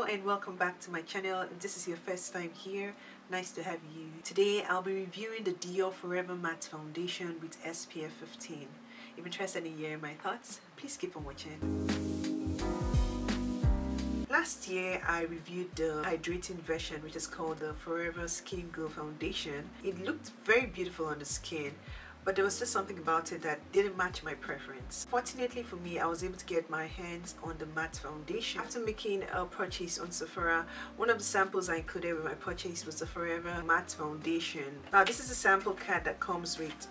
and welcome back to my channel. If this is your first time here, nice to have you. Today I'll be reviewing the Dior Forever Matte Foundation with SPF 15. If you're interested in hearing my thoughts, please keep on watching. Last year I reviewed the hydrating version, which is called the Forever Skin Glow Foundation. It looked very beautiful on the skin, but there was just something about it that didn't match my preference. Fortunately for me, I was able to get my hands on the matte foundation. After making a purchase on Sephora, one of the samples I included with my purchase was the Forever Matte Foundation. Now this is a sample card that comes with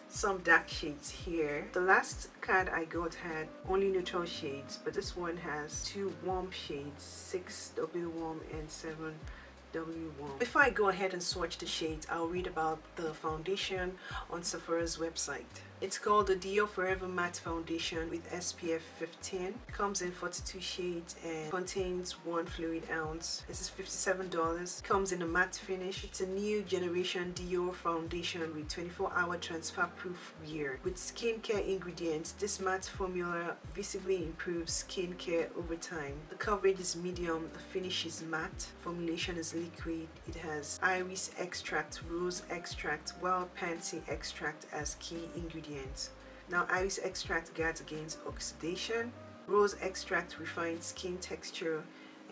some dark shades here. The last card I got had only neutral shades, but this one has two warm shades, 6W warm and 7W warm. Before I go ahead and swatch the shades, I'll read about the foundation on Sephora's website. It's called the Dior Forever Matte Foundation with SPF 15. It comes in 42 shades and contains 1 fluid ounce. This is $57. Comes in a matte finish. It's a new generation Dior foundation with 24-hour transfer-proof wear. With skincare ingredients, this matte formula visibly improves skincare over time. The coverage is medium, the finish is matte, formulation is liquid. It has iris extract, rose extract, wild pansy extract as key ingredients. Now iris extract guards against oxidation, rose extract refines skin texture,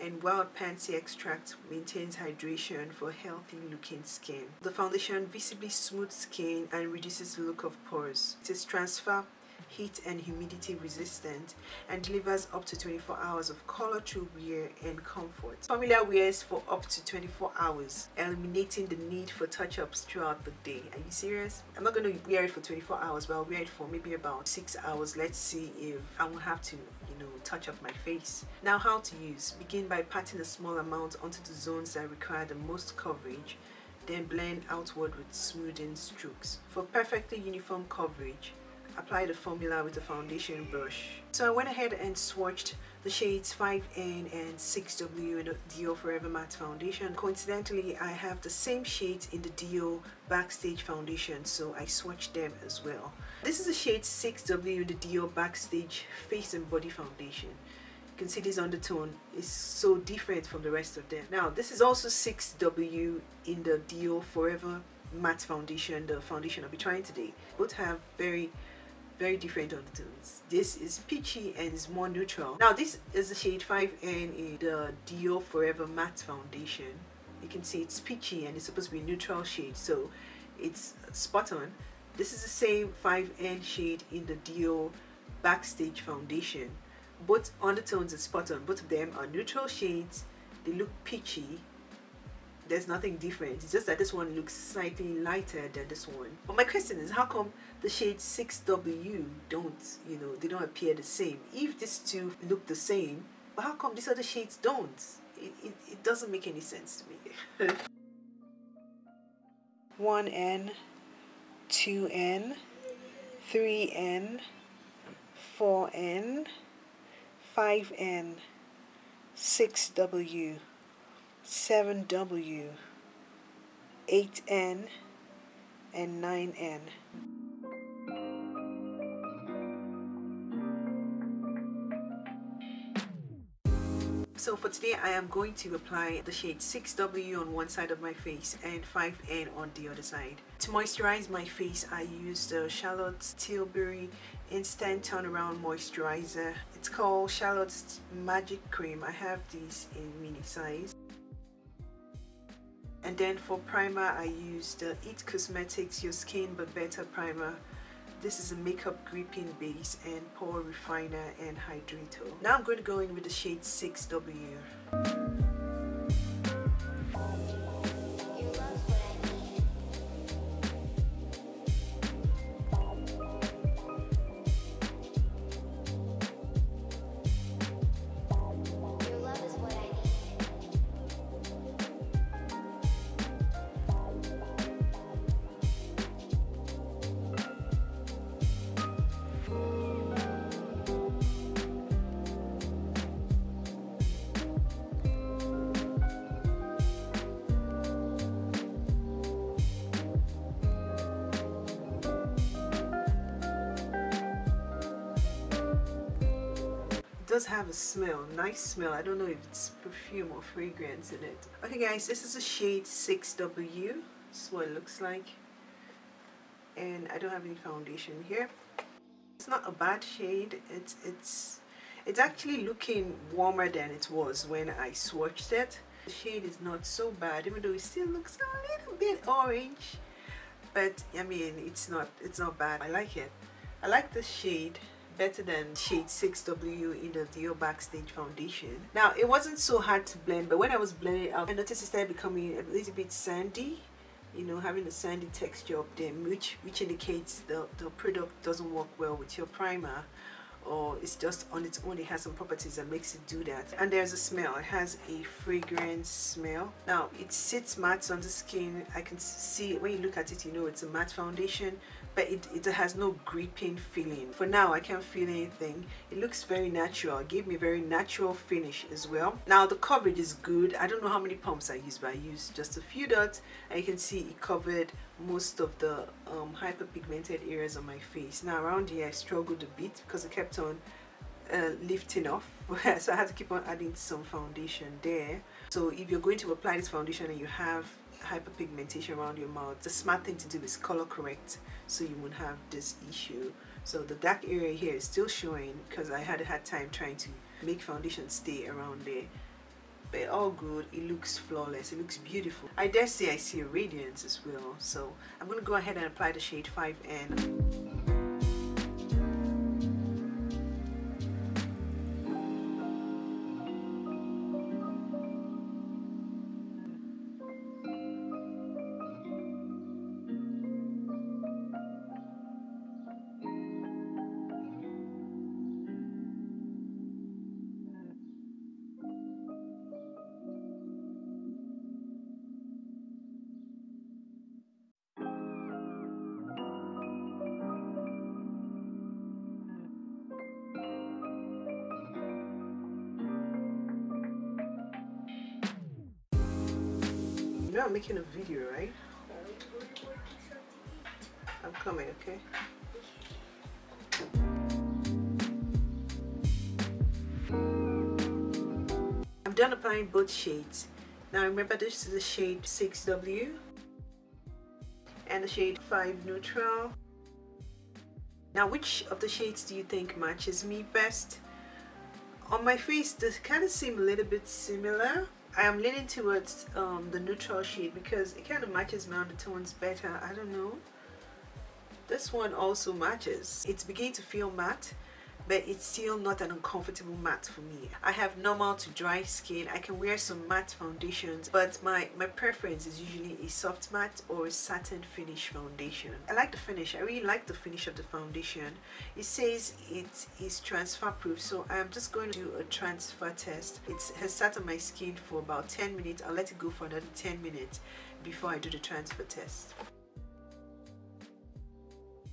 and wild pansy extract maintains hydration for healthy looking skin. The foundation visibly smooths skin and reduces the look of pores. It is transfer, heat and humidity resistant and delivers up to 24 hours of color through wear and comfort. Formula wears for up to 24 hours, eliminating the need for touch-ups throughout the day. Are you serious? I'm not going to wear it for 24 hours, but I'll wear it for maybe about 6 hours. Let's see if I won't have to touch up my face. Now how to use. Begin by patting a small amount onto the zones that require the most coverage, then blend outward with smoothing strokes. For perfectly uniform coverage, apply the formula with a foundation brush. So I went ahead and swatched the shades 5N and 6W in the Dior Forever Matte Foundation. Coincidentally, I have the same shades in the Dior Backstage Foundation, so I swatched them as well. This is the shade 6W in the Dior Backstage Face and Body Foundation. You can see this undertone is so different from the rest of them. Now this is also 6W in the Dior Forever Matte Foundation, the foundation I'll be trying today. Both have very different undertones. This is peachy and is more neutral. Now this is the shade 5N in the Dior Forever Matte Foundation. You can see it's peachy and it's supposed to be a neutral shade, so it's spot on. This is the same 5N shade in the Dior Backstage Foundation. Both undertones are spot on. Both of them are neutral shades. They look peachy. There's nothing different. It's just that this one looks slightly lighter than this one. But my question is, how come the shade 6W don't, they don't appear the same? If these two look the same, but how come these other shades don't? It doesn't make any sense to me. 1N, 2N, 3N, 4N, 5N, 6W, 7W, 8N, and 9N. So for today I am going to apply the shade 6W on one side of my face and 5N on the other side. To moisturize my face, I used the Charlotte's Tilbury Instant Turnaround Moisturizer. It's called Charlotte's Magic Cream. I have these in mini size. And then for primer, I used the It Cosmetics Your Skin But Better Primer. This is a makeup gripping base and pore refiner and hydrator. Now I'm going to go in with the shade 6W. does have a smell, nice smell. I don't know if it's perfume or fragrance in it. Okay guys, this is the shade 6W. This is what it looks like. And I don't have any foundation here. It's not a bad shade. It's actually looking warmer than it was when I swatched it. The shade is not so bad, even though it still looks a little bit orange. But I mean, it's not bad. I like it. I like this shade better than shade 6W in the Dior Backstage foundation. Now, it wasn't so hard to blend, but when I was blending out, I noticed it started becoming a little bit sandy, you know, having a sandy texture up there, which indicates the product doesn't work well with your primer, or it's just on its own, it has some properties that makes it do that. And there's a smell. It has a fragrance smell. Now, it sits matte on the skin. I can see when you look at it, you know it's a matte foundation, but it has no gripping feeling. For now, I can't feel anything. It looks very natural. It gave me a very natural finish as well. Now, the coverage is good. I don't know how many pumps I used, but I used just a few dots, and you can see it covered most of the hyperpigmented areas on my face. Now, around here, I struggled a bit because it kept on lifting off, so I had to keep on adding some foundation there. So if you're going to apply this foundation and you have hyperpigmentation around your mouth, the smart thing to do is color correct so you won't have this issue. So the dark area here is still showing because I had a hard time trying to make foundation stay around there, but all good. It looks flawless. It looks beautiful. I dare say I see a radiance as well. So I'm going to go ahead and apply the shade 5N. You know I'm making a video, right? I'm coming, okay? I'm done applying both shades. Now remember, this is the shade 6W and the shade 5 Neutral. Now, which of the shades do you think matches me best? On my face, they kind of seem a little bit similar. I am leaning towards the neutral shade because it kind of matches my undertones better. I don't know. This one also matches. It's beginning to feel matte, but it's still not an uncomfortable matte for me. I have normal to dry skin. I can wear some matte foundations, but my preference is usually a soft matte or a satin finish foundation. I like the finish. I really like the finish of the foundation. It says it is transfer proof, so I'm just going to do a transfer test. It has sat on my skin for about 10 minutes. I'll let it go for another 10 minutes before I do the transfer test.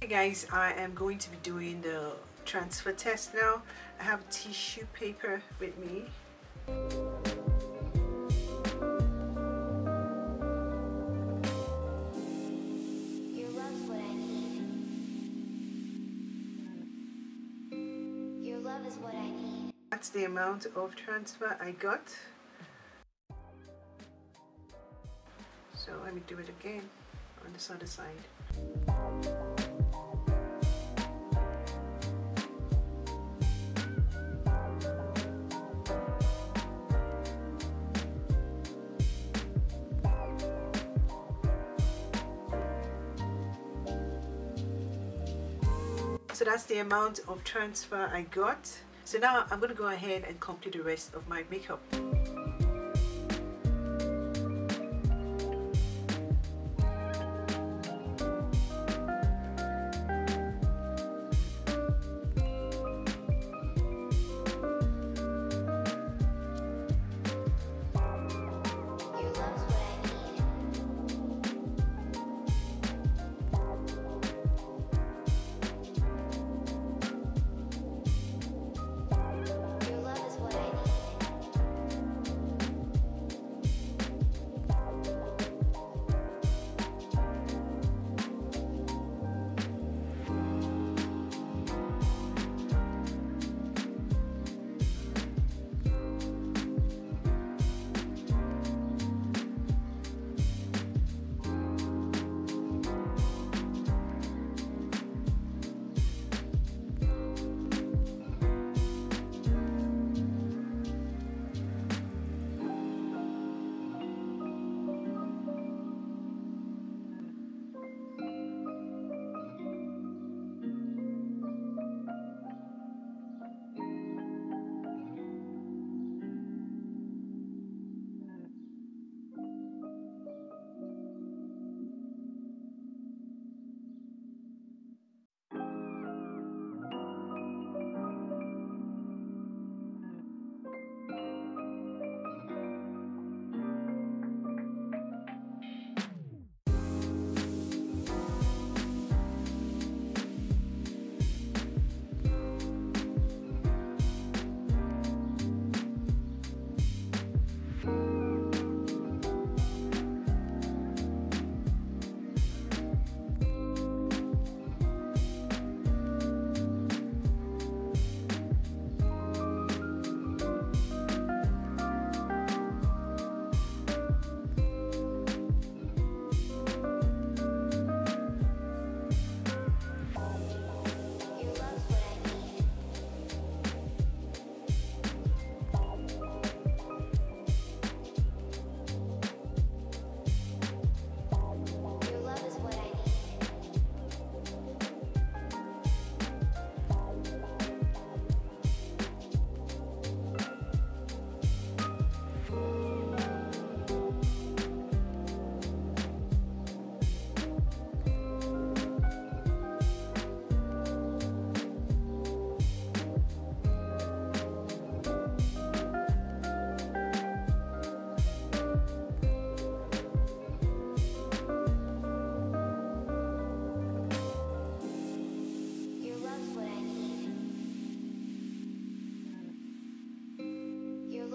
Hey guys, I am going to be doing the transfer test now. I have tissue paper with me. Your love's what I need. Your love is what I need. That's the amount of transfer I got. So let me do it again on this other side. So that's the amount of transfer I got. So now I'm going to go ahead and complete the rest of my makeup.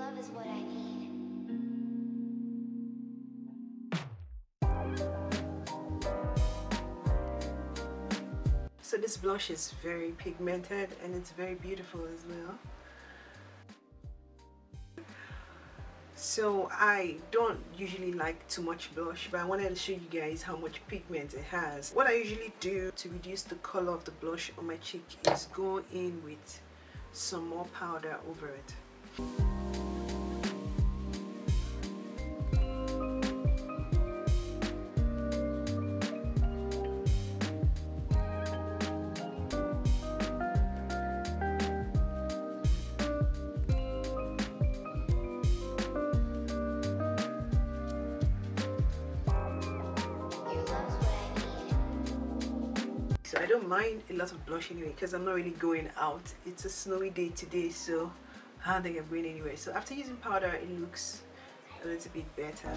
love is what I need. So this blush is very pigmented and it's very beautiful as well. So I don't usually like too much blush, but I wanted to show you guys how much pigment it has. What I usually do to reduce the color of the blush on my cheek is go in with some more powder over it. So I don't mind a lot of blush anyway because I'm not really going out. It's a snowy day today, so I don't think I'm going anywhere. So after using powder, it looks a little bit better.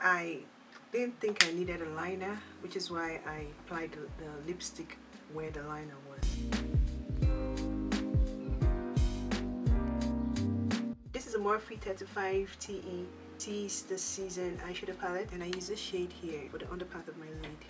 I didn't think I needed a liner, which is why I applied the lipstick where the liner was. This is a Morphe 35 TE Tease the Season eyeshadow palette, and I use this shade here for the underpart of my lid.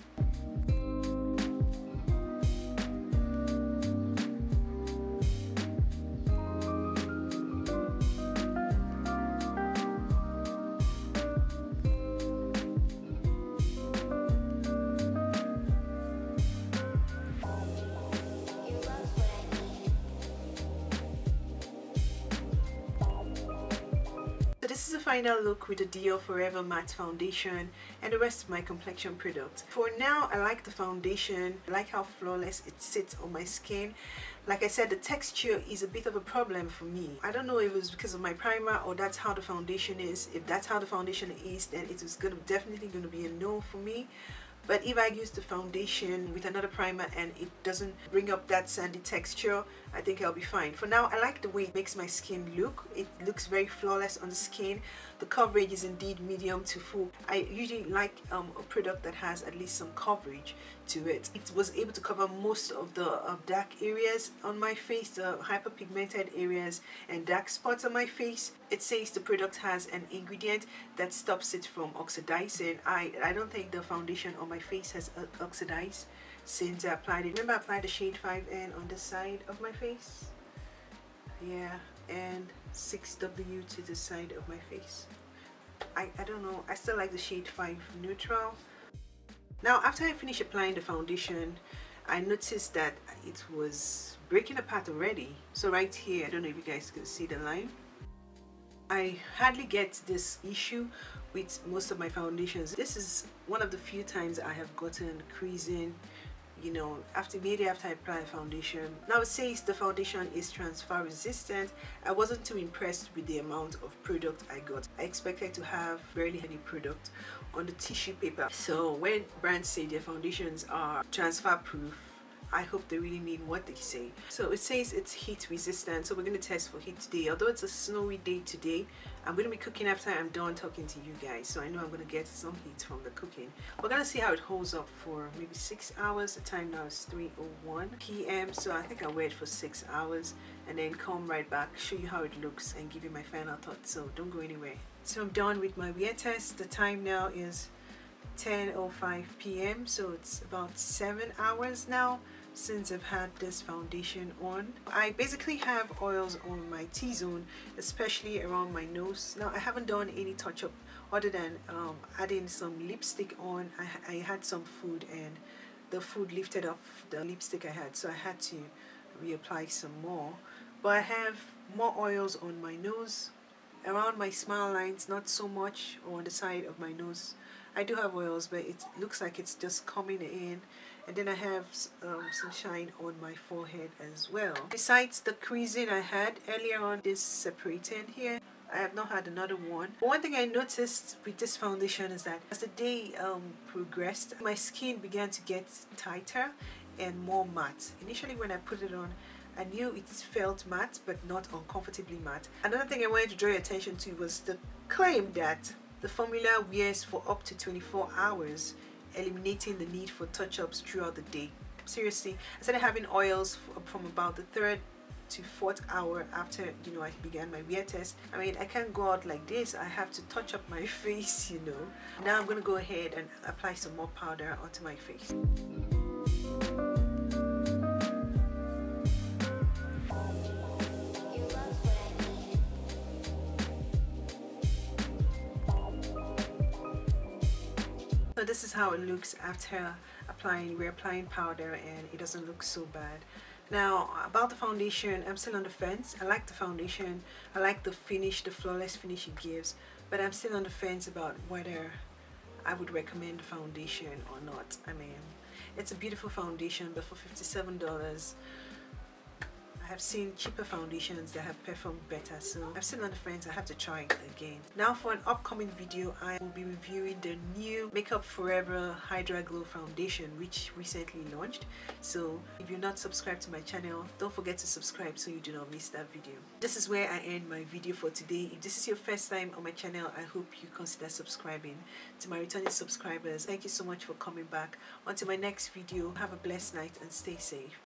This is the final look with the Dior Forever Matte Foundation and the rest of my complexion products. For now, I like the foundation. I like how flawless it sits on my skin. Like I said, the texture is a bit of a problem for me. I don't know if it was because of my primer or that's how the foundation is. If that's how the foundation is, then it was definitely going to be a no for me. But if I use the foundation with another primer and it doesn't bring up that sandy texture, I think I'll be fine. For now, I like the way it makes my skin look. It looks very flawless on the skin. The coverage is indeed medium to full. I usually like a product that has at least some coverage to it. It was able to cover most of the dark areas on my face, the hyperpigmented areas and dark spots on my face. It says the product has an ingredient that stops it from oxidizing. I don't think the foundation on my face has oxidized since I applied it. Remember I applied the shade 5N on the side of my face? Yeah, and 6W to the side of my face. I don't know, I still like the shade 5 neutral. Now after I finished applying the foundation, I noticed that it was breaking apart already. So right here, I don't know if you guys can see the line. I hardly get this issue with most of my foundations. This is one of the few times I have gotten creasing, you know, immediately after I apply a foundation. Now it says the foundation is transfer resistant. I wasn't too impressed with the amount of product I got. I expected to have barely any product on the tissue paper. So when brands say their foundations are transfer proof, I hope they really mean what they say. So it says it's heat resistant, so we're going to test for heat today. Although it's a snowy day today, I'm going to be cooking after I'm done talking to you guys, so I know I'm going to get some heat from the cooking. We're going to see how it holds up for maybe 6 hours. The time now is 3:01 p.m. so I think I'll wait for 6 hours and then come right back, show you how it looks and give you my final thoughts, so don't go anywhere. So I'm done with my wear test. The time now is 10:05 p.m. so it's about 7 hours now since I've had this foundation on. I basically have oils on my T-zone, especially around my nose. Now I haven't done any touch-up other than adding some lipstick on. I had some food and the food lifted off the lipstick I had, so I had to reapply some more. But I have more oils on my nose, around my smile lines, not so much, or on the side of my nose. I do have oils, but it looks like it's just coming in. And then I have some shine on my forehead as well. Besides the creasing I had earlier on, this separating here, I have not had another one. But one thing I noticed with this foundation is that as the day progressed, my skin began to get tighter and more matte. Initially when I put it on, I knew it felt matte but not uncomfortably matte. Another thing I wanted to draw your attention to was the claim that the formula wears for up to 24 hours, eliminating the need for touch-ups throughout the day. Seriously, I started having oils from about the 3rd to 4th hour after, you know, I began my wear test. I mean, I can't go out like this. I have to touch up my face, you know. Now I'm going to go ahead and apply some more powder onto my face. So this is how it looks after reapplying powder, and it doesn't look so bad. Now about the foundation, I'm still on the fence. I like the foundation, I like the finish, the flawless finish it gives, but I'm still on the fence about whether I would recommend the foundation or not. I mean, it's a beautiful foundation, but for $57, I have seen cheaper foundations that have performed better, so I'm still on the fence. I have to try it again. Now for an upcoming video, I will be reviewing the new Makeup Forever Hydra Glow Foundation, which recently launched. So if you're not subscribed to my channel, don't forget to subscribe so you do not miss that video. This is where I end my video for today. If this is your first time on my channel, I hope you consider subscribing. To my returning subscribers, thank you so much for coming back. Until my next video, have a blessed night and stay safe.